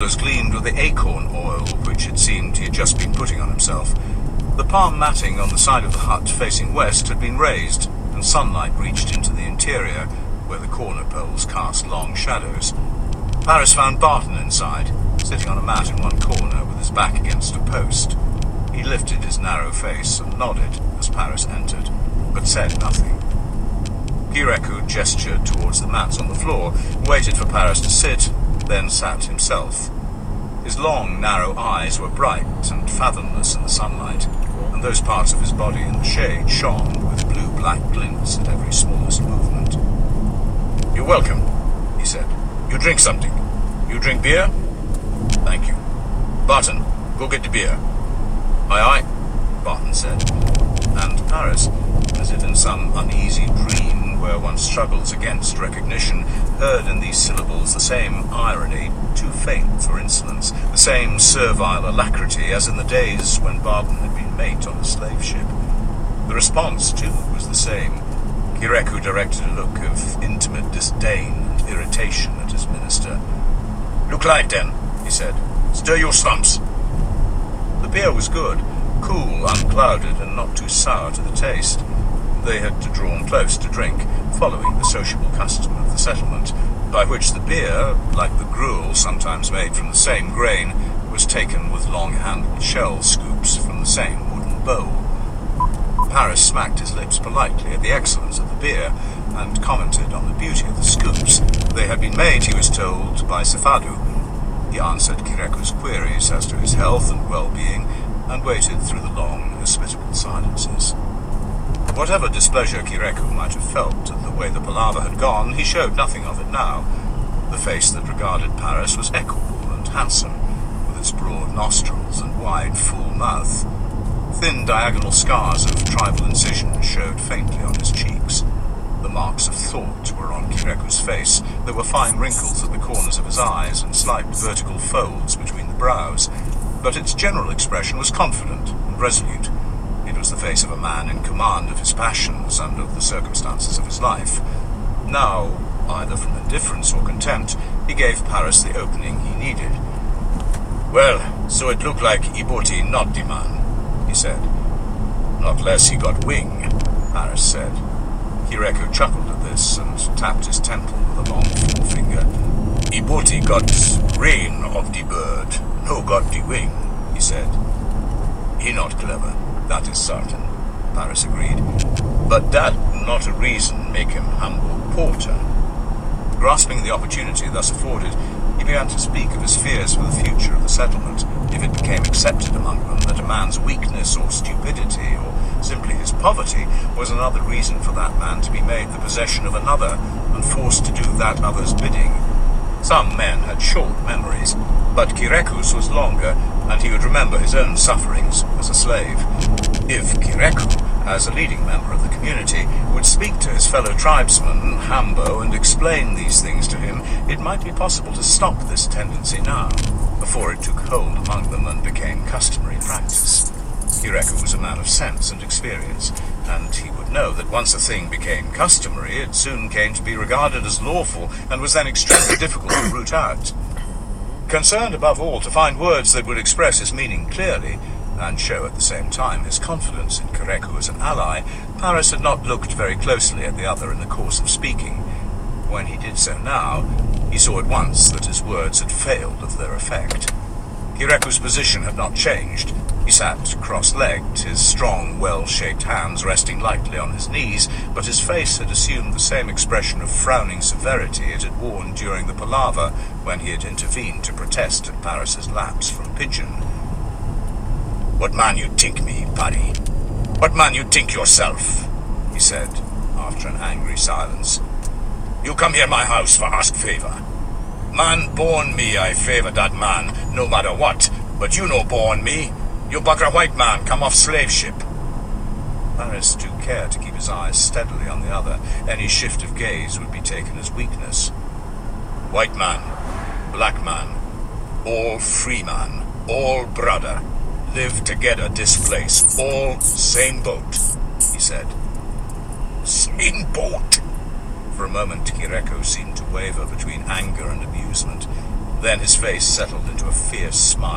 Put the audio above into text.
gleamed with the acorn oil which it seemed he had just been putting on himself. The palm matting on the side of the hut facing west had been raised, and sunlight reached into the interior, where the corner poles cast long shadows. Paris found Barton inside, sitting on a mat in one corner with his back against a post. He lifted his narrow face and nodded as Paris entered, but said nothing. Kiereku gestured towards the mats on the floor, waited for Paris to sit, then sat himself. His long, narrow eyes were bright and fathomless in the sunlight, and those parts of his body in the shade shone with blue-black glints at every smallest movement. "You're welcome," he said. "You drink something. You drink beer?" "Thank you." "Barton, go get the beer." "Aye, aye," Barton said, and Paris, as if in some uneasy dream where one struggles against recognition, heard in these syllables the same irony, too faint for insolence, the same servile alacrity as in the days when Barton had been mate on a slave ship. The response, too, was the same. Kiereku directed a look of intimate disdain and irritation at his minister. "Look light, then," he said. "Stir your slumps." The beer was good, cool, unclouded, and not too sour to the taste. They had drawn close to drink, following the sociable custom of the settlement, by which the beer, like the gruel sometimes made from the same grain, was taken with long-handled shell scoops from the same wooden bowl. Paris smacked his lips politely at the excellence of the beer, and commented on the beauty of the scoops. They had been made, he was told, by Sefadu. He answered Kireku's queries as to his health and well-being, and waited through the long, hospitable silences. Whatever displeasure Kiereku might have felt at the way the palaver had gone, he showed nothing of it now. The face that regarded Paris was equable and handsome, with its broad nostrils and wide, full mouth. Thin diagonal scars of tribal incision showed faintly on his cheeks. The marks of thought were on Kireku's face. There were fine wrinkles at the corners of his eyes and slight vertical folds between the brows, but its general expression was confident and resolute. It was the face of a man in command of his passions and of the circumstances of his life. Now, either from indifference or contempt, he gave Paris the opening he needed. "Well, so it looked like Iboti not the man," he said. "Not less he got wing," Paris said. Kiereku chuckled at this and tapped his temple with a long forefinger. "Iboti got rein of the bird, no got the wing," he said. "He not clever, that is certain," Paris agreed. "But that not a reason make him humble porter." Grasping the opportunity thus afforded, he began to speak of his fears for the future of the settlement, if it became accepted among them that a man's weakness or stupidity, or simply his poverty, was another reason for that man to be made the possession of another, and forced to do that other's bidding. Some men had short memories, but Kireku's was longer, and he would remember his own sufferings as a slave. If Kiereku, as a leading member of the community, would speak to his fellow tribesman, Hambo, and explain these things to him, it might be possible to stop this tendency now, before it took hold among them and became customary practice. Kiereku was a man of sense and experience, and he would know that once a thing became customary, it soon came to be regarded as lawful, and was then extremely difficult to root out. Concerned above all to find words that would express his meaning clearly, and show at the same time his confidence in Kiereku as an ally, Paris had not looked very closely at the other in the course of speaking. When he did so now, he saw at once that his words had failed of their effect. Kireku's position had not changed. He sat cross-legged, his strong, well-shaped hands resting lightly on his knees, but his face had assumed the same expression of frowning severity it had worn during the palaver when he had intervened to protest at Paris's lapse from Pigeon. "What man you think me, Paddy? What man you think yourself?" he said, after an angry silence. "You come here my house for ask favor. Man born me, I favor that man, no matter what, but you no born me. You bucker white man come off slave ship." Paris took care to keep his eyes steadily on the other. Any shift of gaze would be taken as weakness. "White man, black man, all free man, all brother, live together this place, all same boat," he said. "Same boat?" For a moment Kiereku seemed to waver between anger and amusement. Then his face settled into a fierce smile.